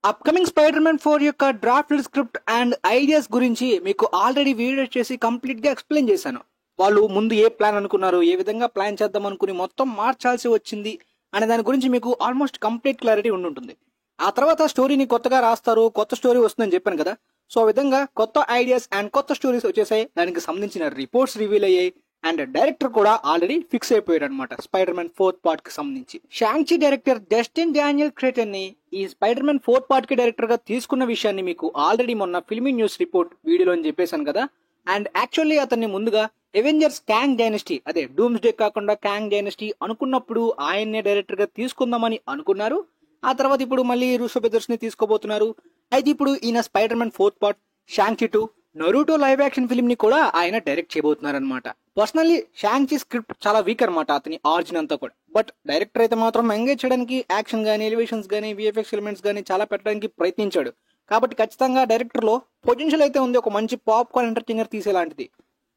Upcoming spider man 4 యొక్క drafted script and ideas గురించి మీకు ఆల్రెడీ వీడియో చేసి కంప్లీట్ గా ఎక్స్ప్లెయిన్ చేశాను. వాళ్ళు ముందు ఏ ప్లాన్ అనుకున్నారు, ఏ విధంగా ప్లాన్ చేద్దాం అనుకుని మొత్తం మార్చాల్సి వచ్చింది అనే దాని గురించి మీకు ఆల్మోస్ట్ కంప్లీట్ క్లారిటీ ఉండుంటుంది. ఆ తర్వాత స్టోరీని కొత్తగా రాస్తారు, కొత్త స్టోరీ వస్తుందని చెప్పాను కదా. సో ఆ విధంగా కొత్త ఐడియాస్ అండ్ కొత్త స్టోరీస్ వచ్చేసాయి. దానికి సంబంధించిన రిపోర్ట్స్ రివీల్ అయ్యాయి అండ్ డైరెక్టర్ కూడా ఆల్రెడీ ఫిక్స్ అయిపోయాడు అనమాట స్పైడర్ మ్యాన్ 4th పార్ట్ కి సంబంధించి. షాంగ్-చి డైరెక్టర్ డస్టిన్ డానియల్ క్రేటన్ ని ఈ స్పైడర్ మ్యాన్ 4th పార్ట్ కి డైరెక్టర్ గా తీసుకున్న విషయాన్ని మీకు ఆల్రెడీ మొన్న ఫిల్మీ న్యూస్ రిపోర్ట్ వీడియోలో చెప్పేశాను కదా. అండ్ యాక్చువల్లీ అతన్ని ముందుగా అవెంజర్స్ కాంగ్ డైనస్టీ, అదే డూమ్స్ డే కాకుండా కాంగ్ డైనస్టీ అనుకున్నప్పుడు ఆయన్నే డైరెక్టర్ గా తీసుకుందామని అనుకున్నారు. ఆ తర్వాత ఇప్పుడు మళ్ళీ రూసో బ్రదర్స్ ని తీసుకోబోతున్నారు. అయితే ఇప్పుడు ఈయన Spider Man 4th part, Shang Chi 2, Naruto live action film ని కూడా ఆయన డైరెక్ట్ చేయబోతున్నారు అనమాట. పర్సనల్లీ షాంగ్-చి స్క్రిప్ట్ చాలా వీక్ అనమాట, అతని ఆరిజిన్ అంతా కూడా. బట్ డైరెక్టర్ అయితే మాత్రం ఎంగేజ్ చేయడానికి యాక్షన్ గానీ, ఎలివేషన్స్ గానీ, విఎఫ్ఎక్స్ ఎలిమెంట్స్ గానీ చాలా పెట్టడానికి ప్రయత్నించాడు. కాబట్టి ఖచ్చితంగా డైరెక్టర్ లో పొటెన్షియల్ అయితే ఉంది, ఒక మంచి పాప్కార్న్ ఎంటర్టైనర్ తీసేలాంటిది.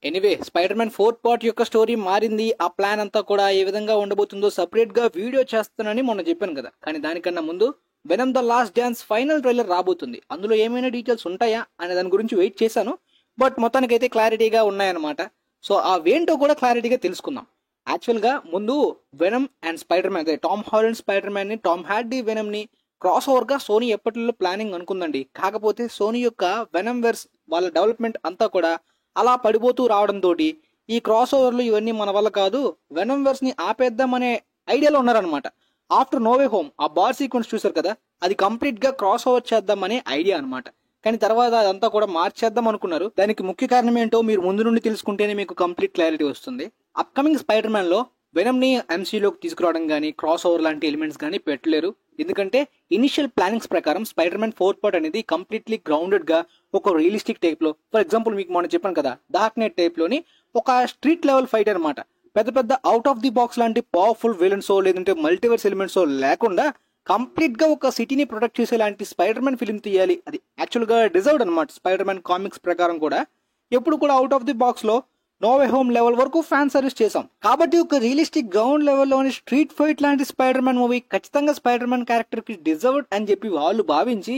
Anyway Spider Man 4th part యొక్క స్టోరీ మారింది. ఆ ప్లాన్ అంతా కూడా ఏ విధంగా ఉండబోతుందో సపరేట్ గా వీడియో చేస్తానని మొన్న చెప్పాను కదా. కానీ దానికన్నా ముందు venom the last dance final trailer రాబోతుంది. అందులో ఏమైనా డీటెయిల్స్ ఉంటాయా అనే దాని గురించి వెయిట్ చేశాను. బట్ మొత్తానికి అయితే క్లారిటీగా ఉన్నాయన్నమాట. సో ఆ వేంటో కూడా క్లారిటీగా తెలుసుకుందాం. యాక్చువల్ గా ముందు వెనమ్ అండ్ స్పైడర్ మ్యాన్, అదే టామ్ హాలండ్ స్పైడర్ మ్యాన్ ని, టామ్ హార్డీ వెనమ్ ని క్రాస్ ఓవర్ గా సోనీ ఎప్పటిలో ప్లానింగ్ అనుకుందండి. కాకపోతే సోనీ యొక్క వెనమ్ వెర్స్ వాళ్ళ డెవలప్మెంట్ అంతా కూడా అలా పడిపోతూ రావడంతో ఈ క్రాస్ ఓవర్లు ఇవన్నీ మన వల్ల కాదు, వెనమ్ వెర్స్ ని ఆపేద్దామనే ఐడియాలో ఉన్నారనమాట. ఆఫ్టర్ నో వే హోమ్ ఆ బార్ సీక్వెన్స్ చూసారు కదా, అది కంప్లీట్ గా క్రాస్ ఓవర్ చేద్దామనే ఐడియా అనమాట. కానీ తర్వాత అదంతా కూడా మార్చేద్దాం అనుకున్నారు. దానికి ముఖ్య కారణం ఏంటో మీరు ముందు నుండి తెలుసుకుంటేనే మీకు కంప్లీట్ క్లారిటీ వస్తుంది. అప్కమింగ్ స్పైడర్ మ్యాన్ లో వెనమ్ ని ఎంసీలోకి తీసుకురావడం గానీ, క్రాస్ ఓవర్ లాంటి ఎలిమెంట్స్ గానీ పెట్టలేరు. ఎందుకంటే ఇనిషియల్ ప్లానింగ్స్ ప్రకారం స్పైడర్ మ్యాన్ 4th పార్ట్ అనేది కంప్లీట్లీ గ్రౌండెడ్ గా ఒక రియలిస్టిక్ టైప్ లో, ఫర్ ఎగ్జాంపుల్ మీకు మనం చెప్పాను కదా డార్క్ నైట్ టైప్ లోని ఒక స్ట్రీట్ లెవెల్ ఫైట్ అనమాట. పెద్ద పెద్ద అవుట్ ఆఫ్ ది బాక్స్ లాంటి పవర్ఫుల్ విలన్సో లేదంటే మల్టీవర్స్ ఎలిమెంట్సో లేకుండా కంప్లీట్ గా ఒక సిటీని ప్రొటెక్ట్ చేసే లాంటి స్పైడర్ మ్యాన్ ఫిల్మ్ తీయాలి. అది యాక్చువల్ గా డిజర్వ్డ్ అనమాట. స్పైడర్ మ్యాన్ కామిక్స్ ప్రకారం కూడా ఎప్పుడు కూడా అవుట్ ఆఫ్ ది బాక్స్ లో నో వే హోమ్ లెవెల్ వరకు ఫ్యాన్ సర్వీస్ చేసాం. కాబట్టి ఒక రియలిస్టిక్ గ్రౌండ్ లెవెల్లోని స్ట్రీట్ ఫైట్ లాంటి స్పైడర్ మ్యాన్ మూవీ ఖచ్చితంగా స్పైడర్ మ్యాన్ క్యారెక్టర్ కి డిజర్వ్డ్ అని చెప్పి వాళ్ళు భావించి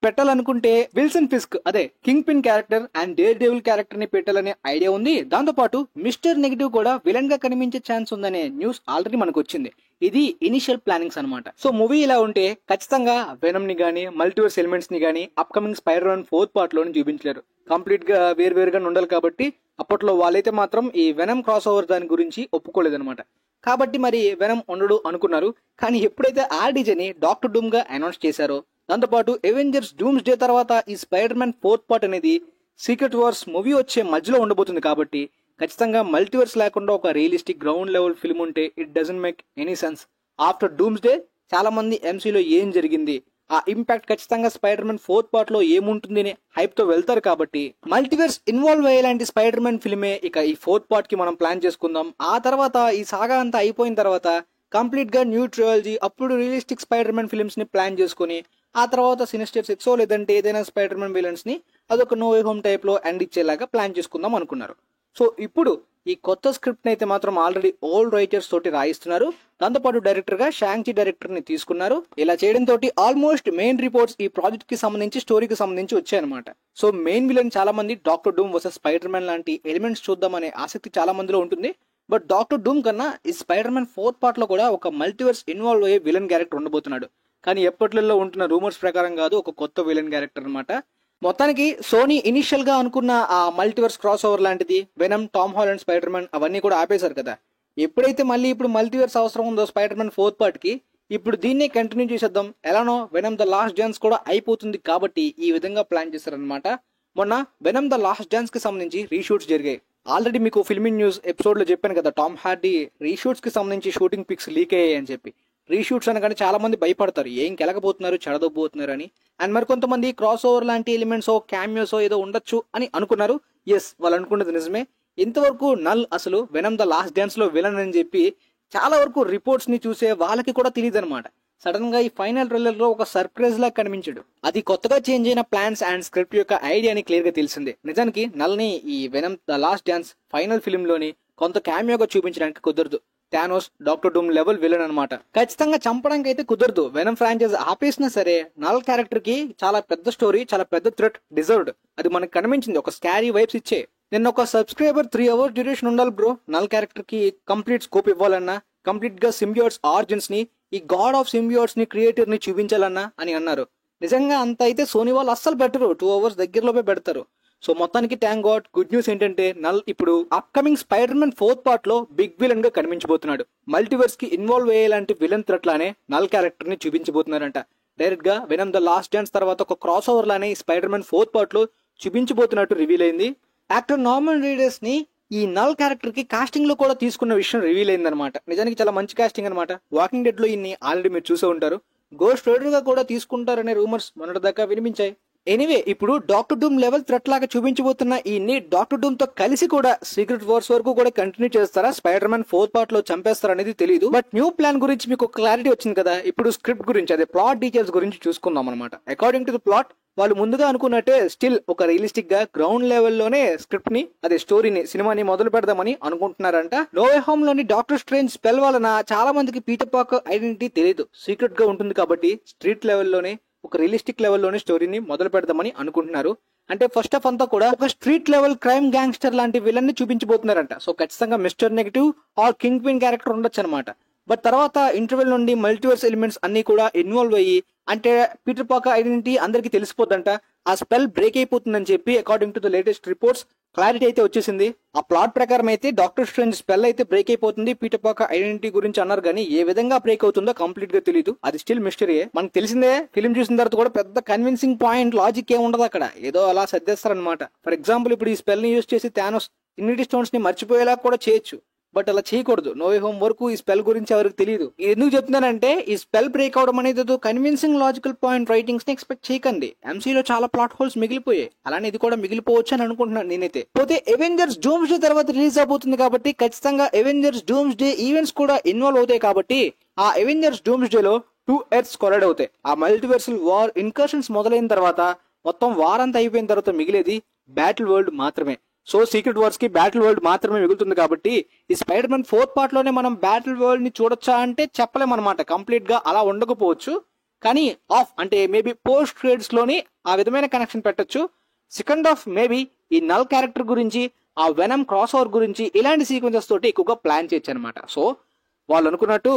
పెట్టాలనుకుంటే విల్సన్ ఫిస్క్, అదే king pin character and dare devil character ని పెట్టాలనే ఐడియా ఉంది. దాంతో పాటు మిస్టర్ నెగటివ్ కూడా విలన్ గా కనిపించే ఛాన్స్ ఉందనే న్యూస్ ఆల్రెడీ మనకు వచ్చింది. ఇది ఇనిషియల్ ప్లానింగ్స్ అనమాట. సో మూవీ ఇలా ఉంటే ఖచ్చితంగా వెనమ్ ని గానీ, మల్టీవర్స్ ఎలిమెంట్స్ ని గానీ upcoming spider Man 4th part లోని చూపించలేరు. కంప్లీట్ గా వేరువేరుగా ఉండాలి. కాబట్టి అప్పట్లో వాళ్ళైతే మాత్రం ఈ వెనమ్ క్రాస్ ఓవర్ దాని గురించి ఒప్పుకోలేదన్నమాట. కాబట్టి మరి వెనమ్ ఉండడు అనుకున్నారు. కానీ ఎప్పుడైతే ఆర్డీజేని డాక్టర్ డూమ్ గా అనౌన్స్ చేశారో, దాంతోపాటు అవెంజర్స్ డూమ్స్ డే తర్వాత ఈ స్పైడర్ మ్యాన్ 4th పార్ట్ అనేది సీక్రెట్ వార్స్ మూవీ వచ్చే మధ్యలో ఉండబోతుంది. కాబట్టి ఖచ్చితంగా మల్టీవర్స్ లేకుండా ఒక రియలిస్టిక్ గ్రౌండ్ లెవెల్ ఫిల్మ్ ఉంటే it doesn't make any sense. After dooms day చాలా మంది ఎంసీలో ఏం జరిగింది, ఆ ఇంపాక్ట్ ఖచ్చితంగా స్పైడర్ మ్యాన్ 4th పార్ట్ లో ఏముంటుంది అని హైప్ తో వెళ్తారు. కాబట్టి మల్టీవర్స్ ఇన్వాల్వ్ అయ్యేలాంటి స్పైడర్ మ్యాన్ ఫిల్మే ఇక ఈ 4th పార్ట్ కి మనం ప్లాన్ చేసుకుందాం. ఆ తర్వాత ఈ సాగా అంతా అయిపోయిన తర్వాత కంప్లీట్ గా న్యూ ట్రయాలజీ, అప్పుడు రియలిస్టిక్ స్పైడర్ మ్యాన్ ఫిల్మ్స్ ని ప్లాన్ చేసుకుని ఆ తర్వాత సినిస్టర్ సిక్స్ లేదంటే ఏదైనా స్పైడర్ మ్యాన్ విలన్స్ ని అదొక నో వే హోమ్ టైప్ లో ఎండ్ ఇచ్చేలాగా ప్లాన్ చేసుకుందాం అనుకున్నారు. సో ఇప్పుడు ఈ కొత్త స్క్రిప్ట్ అయితే మాత్రం ఆల్రెడీ ఓల్డ్ రైటర్స్ తోటి రాయిస్తున్నారు. దాంతోపాటు డైరెక్టర్ గా షాంగ్-చి డైరెక్టర్ ని తీసుకున్నారు. ఇలా చేయడం తోటి ఆల్మోస్ట్ మెయిన్ రిపోర్ట్స్ ఈ ప్రాజెక్ట్ కి సంబంధించి, స్టోరీకి సంబంధించి వచ్చాయన్నమాట. సో మెయిన్ విలన్ చాలా మంది Doctor Doom versus Spiderman లాంటి ఎలిమెంట్స్ చూద్దామనే ఆసక్తి చాలా మందిలో ఉంటుంది. బట్ డాక్టర్ డూమ్ కన్నా ఈ స్పైడర్ మ్యాన్ 4th పార్ట్ లో కూడా ఒక మల్టీవర్స్ ఇన్వాల్వ్ అయ్యే విలన్ క్యారెక్టర్ ఉండబోతున్నాడు. కానీ ఎప్పట్లలో ఉంటున్న రూమర్స్ ప్రకారం కాదు, ఒక కొత్త విలన్ క్యారెక్టర్ అనమాట. మొత్తానికి సోనీ ఇనిషియల్ గా అనుకున్న ఆ మల్టీవర్స్ క్రాస్ ఓవర్ లాంటిది Venom, Tom Holland spider man అవన్నీ కూడా ఆపేశారు కదా. ఎప్పుడైతే మళ్ళీ ఇప్పుడు మల్టీవర్స్ అవసరం ఉందో స్పైడర్ మ్యాన్ 4th పార్ట్ కి, ఇప్పుడు దీన్నే కంటిన్యూ చేసేద్దాం. ఎలానో వెనమ్ ద లాస్ట్ డాన్స్ కూడా అయిపోతుంది కాబట్టి ఈ విధంగా ప్లాన్ చేశారనమాట. మొన్న వెనమ్ ద లాస్ట్ డాన్స్ కి సంబంధించి రీషూట్స్ జరిగాయి. ఆల్రెడీ మీకు ఫిల్మీ న్యూస్ ఎపిసోడ్ లో చెప్పాను కదా, టామ్ హార్డీ రీషూట్స్ కి సంబంధించి షూటింగ్ పిక్స్ లీక్ అయ్యాయి అని చెప్పి. రీషూట్స్ అనగానే చాలా మంది భయపడతారు, ఏం కెలకపోతున్నారు, చెడదొబ్బోతున్నారు అని. అండ్ మరి కొంతమంది క్రాస్ ఓవర్ లాంటి ఎలిమెంట్సో క్యామియోసో ఏదో ఉండొచ్చు అని అనుకున్నారు. ఎస్, వాళ్ళు అనుకున్నది నిజమే. ఇంతవరకు నల్ అసలు వెనమ్ ద లాస్ట్ డాన్స్ లో విలన్ అని చెప్పి చాలా వరకు రిపోర్ట్స్ ని చూసే వాళ్ళకి కూడా తెలియదు అనమాట. సడన్ గా ఈ ఫైనల్ ట్రైలర్ లో ఒక సర్ప్రైజ్ లా కనిపించాడు. అది కొత్తగా చేంజ్ అయిన ప్లాన్స్ అండ్ స్క్రిప్ట్ యొక్క ఐడియాని క్లియర్ గా తెలిసిందే. నిజానికి నల్ ని ఈ Venom the last dance final film లోని కొంత క్యామియోగా చూపించడానికి కుదరదు. Thanos Doctor Doom level villain అనమాట. ఖచ్చితంగా చంపడానికి అయితే కుదరదు. వెనమ్ ఫ్రాంచైజ్ ఆపేసినా సరే నల్ క్యారెక్టర్ కి చాలా పెద్ద స్టోరీ, చాలా పెద్ద థ్రెట్ డిజర్వ్డ్. అది మనకు కనిపించింది, ఒక స్కారీ వైబ్స్ ఇచ్చే. నిన్న ఒక సబ్స్క్రైబర్ 3 hours డ్యూరేషన్ ఉండాలి బ్రో నల్ క్యారెక్టర్ కి కంప్లీట్ స్కోప్ ఇవ్వాలన్నా, కంప్లీట్ గా సింబియోట్స్ ఆరిజిన్స్ ని, ఈ గాడ్ ఆఫ్ సింబియోట్స్ ని, క్రియేటర్ ని చూపించాలన్నా అని అన్నారు. నిజంగా అంత అయితే సోనీ వాళ్ళు అస్సలు పెట్టరు, 2 hours దగ్గరలోపే పెడతారు. సో మొత్తానికి థ్యాంక్ గాడ్. గుడ్ న్యూస్ ఏంటంటే నల్ ఇప్పుడు upcoming spider Man 4th part లో బిగ్ విలన్ గా కనిపించబోతున్నాడు. మల్టీవర్స్ కి ఇన్వాల్వ్ అయ్యేలాంటి విలన్ థ్రెట్ లానే నల్ క్యారెక్టర్ ని చూపించబోతున్నారంట. డైరెక్ట్ గా వెనమ్ ద లాస్ట్ డాన్స్ తర్వాత ఒక క్రాస్ ఓవర్ లానే ఈ స్పైడర్ మ్యాన్ 4th పార్ట్ లో చూపించబోతున్నట్టు రివీల్ అయింది. యాక్టర్ నార్మన్ రీడర్స్ ని ఈ నల్ క్యారెక్టర్ కి కాస్టింగ్ లో కూడా తీసుకున్న విషయం రివీల్ అయింది అనమాట. నిజానికి చాలా మంచి కాస్టింగ్ అనమాట. వాకింగ్ డెడ్ లో ఇన్ని ఆల్రెడీ మీరు చూసే ఉంటారు. గోస్ట్ రైడర్ గా కూడా తీసుకుంటారనే రూమర్స్ మొన్నటిదాకా వినిపించాయి. ఎనీవే ఇప్పుడు డాక్టర్ డూమ్ లెవెల్ థ్రెట్ లాగా చూపించబోతున్న ఈ డాక్టర్ డూమ్ తో కలిసి కూడా సీక్రెట్ వార్స్ వరకు కూడా కంటిన్యూ చేస్తారా, స్పైడర్ మ్యాన్ 4th పార్ట్ లో చంపేస్తారా అనేది తెలియదు. బట్ న్యూ ప్లాన్ గురించి మీకు క్లారిటీ వచ్చింది కదా. ఇప్పుడు స్క్రిప్ట్ గురించి, అదే ప్లాట్ డీటెయిల్స్ గురించి చూసుకుందాం అనమాట. అకార్డింగ్ టు ది ప్లాట్ వాళ్ళు ముందుగా అనుకున్నట్టే స్టిల్ ఒక రియలిస్టిక్ గా గ్రౌండ్ లెవెల్లోనే స్క్రిప్ట్ ని, అదే స్టోరీని, సినిమాని మొదలు పెడదామని అనుకుంటున్నారంట. నో వే హోమ్ లోని డాక్టర్ స్ట్రేంజ్ స్పెల్ వలన చాలా మందికి పీటర్ పార్కర్ ఐడెంటిటీ తెలియదు, సీక్రెట్ గా ఉంటుంది. కాబట్టి స్ట్రీట్ లెవెల్లోనే, ఒక రియలిస్టిక్ లెవెల్లోనే స్టోరీని మొదలు పెడదామని అనుకుంటున్నారు. అంటే ఫస్ట్ ఆఫ్ అంతా కూడా ఒక స్ట్రీట్ లెవెల్ క్రైమ్ గ్యాంగ్స్టర్ లాంటి విలన్ ని చూపించబోతున్నారంట. సో ఖచ్చితంగా mister negative or king queen character ఉండొచ్చు అనమాట. బట్ తర్వాత ఇంటర్వెల్ నుండి మల్టీవర్స్ ఎలిమెంట్స్ అన్ని కూడా ఇన్వాల్వ్ అయ్యి, అంటే పీటర్ పార్కర్ ఐడెంటిటీ అందరికి తెలిసిపోద్దంట, ఆ స్పెల్ బ్రేక్ అయిపోతుందని చెప్పి according to the latest reports clarity అయితే వచ్చేసింది. ఆ ప్లాట్ ప్రకారం అయితే డాక్టర్ స్ట్రేంజ్ స్పెల్ అయితే బ్రేక్ అయిపోతుంది, పీటర్ పార్కర్ ఐడెంటిటీ గురించి అన్నారు. కానీ ఏ విధంగా బ్రేక్ అవుతుందో కంప్లీట్ గా తెలియదు, అది స్టిల్ మిస్టరీయే. మనకు తెలిసిందే, ఫిల్మ్ చూసిన తర్వాత కూడా పెద్ద కన్విన్సింగ్ పాయింట్, లాజిక్ ఏం ఉండదు అక్కడ, ఏదో అలా సర్దేస్తారనమాట. ఫర్ ఎగ్జాంపుల్ ఇప్పుడు ఈ స్పెల్ ని యూజ్ చేసి థానోస్ ఇన్ఫినిటీ స్టోన్స్ ని మర్చిపోయేలా కూడా చేయొచ్చు. బట్ అలా చేయకూడదు. నో వే హోమ్ వరకు ఈ స్పెల్ గురించి ఎవరికి తెలియదు. ఎందుకు చెప్తున్నానంటే ఈ స్పెల్ బ్రేక్ అవడం అనేది కన్విన్సింగ్ లాజికల్ పాయింట్ రైటింగ్స్ ని ఎక్స్పెక్ట్ చేయకండి. ఎంసీలో చాలా ప్లాట్ హోల్స్ మిగిలిపోయాయి, అలానే ఇది కూడా మిగిలిపోవచ్చు అని అనుకుంటున్నాను నేనైతే. పోతే అవెంజర్స్ డూమ్స్ డే తర్వాత రిలీజ్ అవబోతుంది కాబట్టి ఖచ్చితంగా అవెంజర్స్ డూమ్స్ డే ఈవెంట్స్ కూడా ఇన్వాల్వ్ అవుతాయి. కాబట్టి ఆ అవెంజర్స్ డూమ్స్ డే లో 2 Earths కొలైడ్ అవుతాయి. ఆ మల్టీవర్సల్ వార్ ఇన్కర్షన్స్ మొదలైన తర్వాత, మొత్తం వార్ అంతా అయిపోయిన తర్వాత మిగిలేది బ్యాటిల్ వరల్డ్ మాత్రమే. సో సీక్రెట్ వార్స్ కి బ్యాటిల్ వరల్డ్ మాత్రమే మిగులుతుంది. కాబట్టి ఈ స్పైడర్ మ్యాన్ 4th పార్ట్ లోనే మనం బ్యాటిల్ వరల్డ్ ని చూడొచ్చా అంటే చెప్పలేమన్నమాట. కంప్లీట్ గా అలా ఉండకపోవచ్చు, కానీ ఆఫ్ అంటే మేబీ పోస్ట్ క్రెడిట్స్ లోని ఆ విధమైన కనెక్షన్ పెట్టొచ్చు. సెకండ్ హాఫ్ మేబీ ఈ నల్ క్యారెక్టర్ గురించి, ఆ వెనమ్ క్రాస్ ఓవర్ గురించి, ఇలాంటి సీక్వెన్సెస్ తోటి ఎక్కువగా ప్లాన్ చేయొచ్చు అనమాట. సో వాళ్ళు అనుకున్నట్టు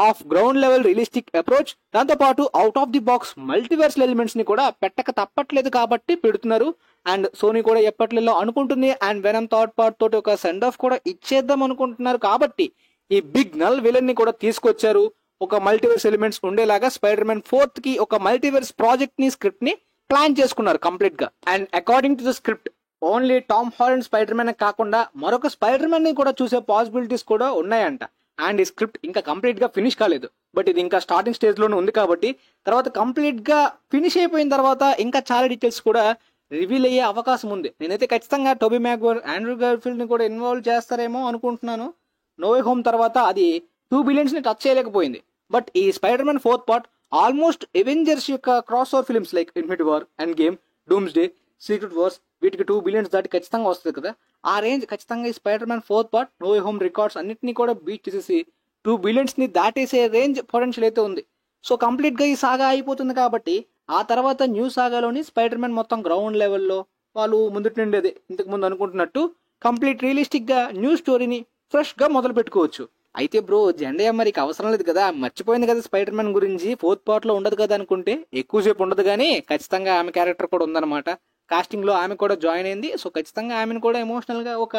of ground level realistic approach, దాంతో పాటు out of the box multiverse elements ని కూడా పెట్టక తప్పట్లేదు కాబట్టి పెడుతున్నారు. అండ్ సోనీ కూడా ఎప్పట్లో అనుకుంటుంది, అండ్ వెనమ్ 3rd పార్ట్ తోటి ఒక సెండ్ ఆఫ్ కూడా ఇచ్చేద్దాం అనుకుంటున్నారు. కాబట్టి ఈ బిగ్ నల్ విలన్ ని కూడా తీసుకొచ్చారు. ఒక మల్టీవర్స్ ఎలిమెంట్స్ ఉండేలాగా స్పైడర్ మ్యాన్ 4th కి ఒక మల్టీవర్స్ ప్రాజెక్ట్ ని, స్క్రిప్ట్ ని ప్లాన్ చేసుకున్నారు కంప్లీట్ గా. And according to the script only Tom Holland spider Man కాకుండా మరొక స్పైడర్ మ్యాన్ ని కూడా చూసే పాసిబిలిటీస్ కూడా ఉన్నాయంట. అండ్ ఈ స్క్రిప్ట్ ఇంకా కంప్లీట్ గా ఫినిష్ కాలేదు, బట్ ఇది ఇంకా స్టార్టింగ్ స్టేజ్ లోనే ఉంది. కాబట్టి తర్వాత కంప్లీట్ గా ఫినిష్ అయిపోయిన తర్వాత ఇంకా చాలా డీటెయిల్స్ కూడా రివీల్ అయ్యే అవకాశం ఉంది. నేనైతే ఖచ్చితంగా టోబీ మ్యాగ్వైర్, ఆండ్రూ గార్ఫీల్డ్ ని కూడా ఇన్వాల్వ్ చేస్తారేమో అనుకుంటున్నాను. నో వే హోమ్ తర్వాత అది 2 billions ని టచ్ చేయలేకపోయింది. బట్ ఈ Spider Man 4th part almost Avengers యొక్క crossover films like Infinity War, Endgame, Doomsday, Secret Wars, వీటికి 2 billions దాటి ఖచ్చితంగా వస్తుంది కదా. ఆ రేంజ్ ఖచ్చితంగా ఈ Spider Man 4th part No Way Home records అన్నింటినీ కూడా బీట్ చేసేసి 2 billions ని దాటేసే రేంజ్ పొటెన్షియల్ అయితే ఉంది. సో కంప్లీట్ గా ఈ సాగా అయిపోతుంది. కాబట్టి ఆ తర్వాత న్యూ సాగాలోని స్పైడర్ మ్యాన్ మొత్తం గ్రౌండ్ లెవెల్లో వాళ్ళు ముందుటి నుండి ఇంతకు ముందు అనుకుంటున్నట్టు కంప్లీట్ రియలిస్టిక్ గా న్యూ స్టోరీని ఫ్రెష్ గా మొదలు పెట్టుకోవచ్చు. అయితే బ్రో జెండయా మరికి అవసరం లేదు కదా, మర్చిపోయింది కదా స్పైడర్ మ్యాన్ గురించి, 4th పార్ట్ లో ఉండదు కదా అనుకుంటే ఎక్కువసేపు ఉండదు. కానీ ఖచ్చితంగా ఆమె క్యారెక్టర్ కూడా ఉందన్నమాట. కాస్టింగ్ లో ఆమె కూడా జాయిన్ అయింది. సో ఖచ్చితంగా ఆమెను కూడా ఎమోషనల్ గా ఒక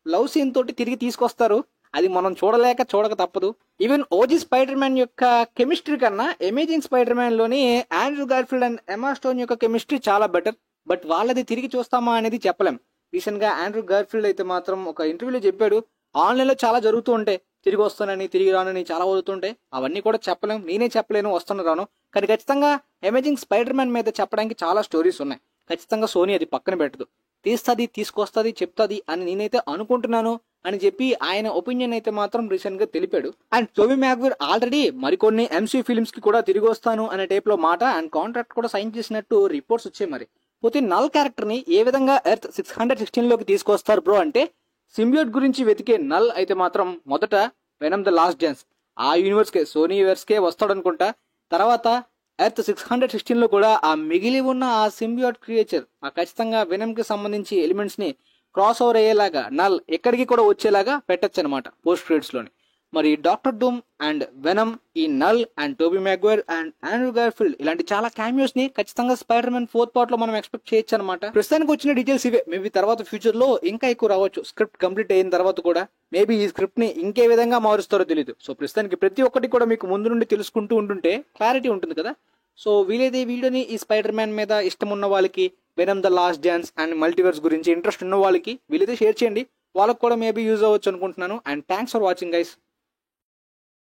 లవ్ సీన్ తోటి తిరిగి తీసుకొస్తారు. అది మనం చూడక తప్పదు. ఈవెన్ ఓజీ స్పైడర్ మ్యాన్ యొక్క కెమిస్ట్రీ కన్నా అమేజింగ్ స్పైడర్ మ్యాన్ లోని ఆండ్రూ గార్ఫీల్డ్ అండ్ ఎమా స్టోన్ యొక్క కెమిస్ట్రీ చాలా బెటర్. బట్ వాళ్ళది తిరిగి చూస్తామా అనేది చెప్పలేం. రీసెంట్ గా ఆండ్రూ గార్ఫీల్డ్ అయితే మాత్రం ఒక ఇంటర్వ్యూలో చెప్పాడు, ఆన్లైన్ లో చాలా జరుగుతూ ఉంటాయి, తిరిగి వస్తానని తిరిగి రానని చాలా అవుతుంటాయి. అవన్నీ కూడా చెప్పలేం, నేనే చెప్పలేను, వస్తాను రాను. కానీ ఖచ్చితంగా అమేజింగ్ స్పైడర్ మ్యాన్ మీద చెప్పడానికి చాలా స్టోరీస్ ఉన్నాయి. ఖచ్చితంగా సోనీ అది పక్కన పెట్టదు, తీస్తుంది, తీసుకొస్తుంది, చెప్తుంది అని నేనైతే అనుకుంటున్నాను అని చెప్పి ఆయన ఒపీనియన్ అయితే మాత్రం రీసెంట్ గా తెలిపాడు. అండ్ టోబీ మ్యాగ్వైర్ ఆల్రెడీ మరికొన్ని ఎంసీయూ ఫిల్మ్స్ కి కూడా తిరిగి వస్తాను అనే టైప్ లో మాట అండ్ కాంట్రాక్ట్ కూడా సైన్ చేసినట్టు రిపోర్ట్స్ వచ్చాయి. మరి పోతే నల్ క్యారెక్టర్ ని ఏ విధంగా ఎర్త్ 616 లోకి తీసుకొస్తారు బ్రో అంటే, సింబియోట్ గురించి వెతికే నల్ అయితే మాత్రం మొదట వెనమ్ ద లాస్ట్ డాన్స్ ఆ యూనివర్స్కే, సోనీ యూనివర్స్కే వస్తాడు అనుకుంటా. తర్వాత ఎర్త్ 616 లో కూడా ఆ మిగిలి ఉన్న ఆ సింబియోట్ క్రియేచర్ ఆ ఖచ్చితంగా వెనమ్ కి సంబంధించి ఎలిమెంట్స్ ని క్రాస్ ఓవర్ అయ్యేలాగా నల్ ఎక్కడికి కూడా వచ్చేలాగా పెట్టచ్చు అనమాట పోస్ట్ క్రెడిట్స్ లోని. మరి డాక్టర్ డూమ్ అండ్ వెనమ్, ఈ నల్ and Tobey Maguire and Andrew Garfield ఇలాంటి చాలా క్యామియోస్ ని ఖచ్చితంగా స్పైడర్ మ్యాన్ 4th పార్ట్ లో మనం ఎక్స్పెక్ట్ చేయొచ్చు అనమాట. ప్రస్తుతానికి వచ్చిన డీటెయిల్స్ ఇవే. మేబీ తర్వాత ఫ్యూచర్ లో ఇంకా ఎక్కువ రావచ్చు. స్క్రిప్ట్ కంప్లీట్ అయిన తర్వాత కూడా మేబీ ఈ స్క్రిప్ట్ ని ఇంకే విధంగా మారుస్తారో తెలియదు. సో ప్రస్తుతానికి ప్రతి ఒక్కటి కూడా మీకు ముందు నుండి తెలుసుకుంటూ ఉంటుంటే క్లారిటీ ఉంటుంది కదా. సో వీలైతే ఈ వీడియోని ఈ స్పైడర్ మ్యాన్ మీద ఇష్టం ఉన్న వాళ్ళకి, venom the last dance and multiverse గురించి ఇంట్రెస్ట్ ఉన్న వాళ్ళకి వీలైతే షేర్ చేయండి. వాళ్ళకి కూడా మేబీ యూజ్ అవ్వచ్చు అనుకుంటున్నాను. And thanks for watching guys.